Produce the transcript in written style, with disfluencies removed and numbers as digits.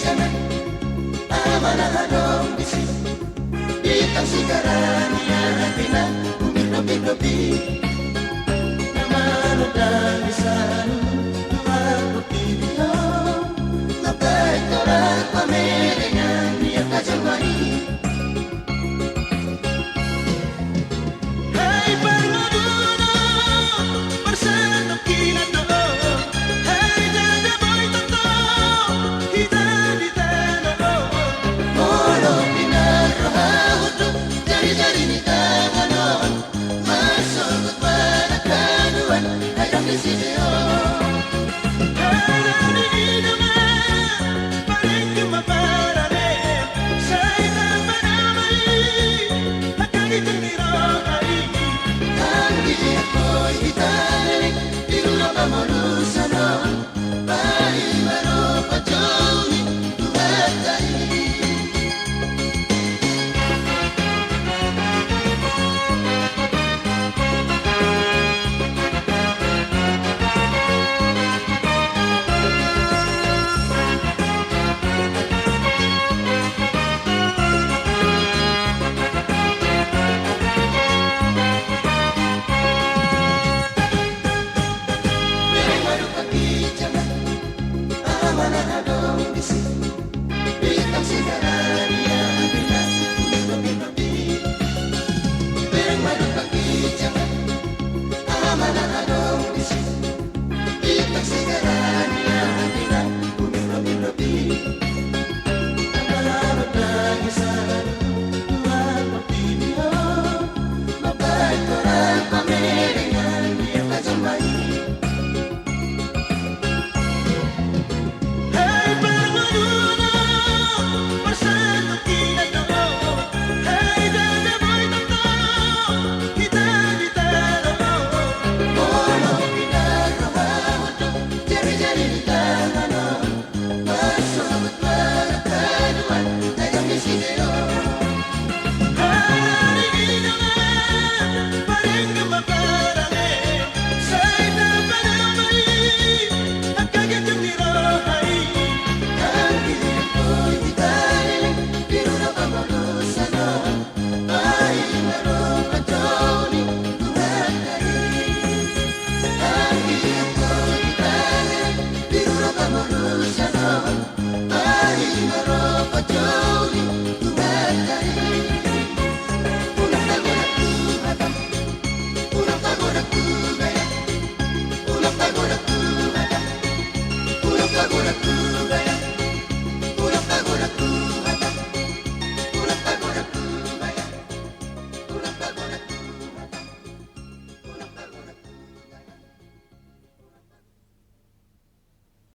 jangan amanah dong bisi Itang sigaran ya pina Umir dobi-dobi Naman udah bisa Dua bukti video Lepai korak pamerengan Dia kajal mari Hai Parmaduno Bersatu kinado Hai Jada Boy Toto Kita di tanah Molo pinarrohaudo Jari-jari ni tanganon Masuk pada kaduan Hayang di sideo Harani idaman Paling kemaparane Say naman-naman Hakang itinirahay Anggi ako'y italik Tinulo ka mo lusanon Pai maro pa Johnny Tumatay Bereng baru pagi jangan Amanah dong bisi Bitang sigaran yang bina Dobi-dobi Bereng baru pagi jangan Amanah dong bisi Bitang sigaran yang bina Dobi-dobi Amanah lagi selalu Dua bukti video Lepai korak pamerengan Dia kajal mari Hai Parmaduno Bersatu kinado Hai Jada Boy Toto Kita di tanah Molo pinarrohaudo Jari-jari di tanganon Masuk pada kaduan Hayang di sideo Harani idaman Paling kemaparane Say naman-naman Hakang itinirahay Anggi ako'y italik Tinulo ka mo lusanon Pai maro pa Johnny Tumatay Anggi ako'y italik Tinulo ka mo lusanon Pai maro pa Johnny Tumatay Ulang tahun aku hadap Ulang tahun aku gaya Ulang tahun aku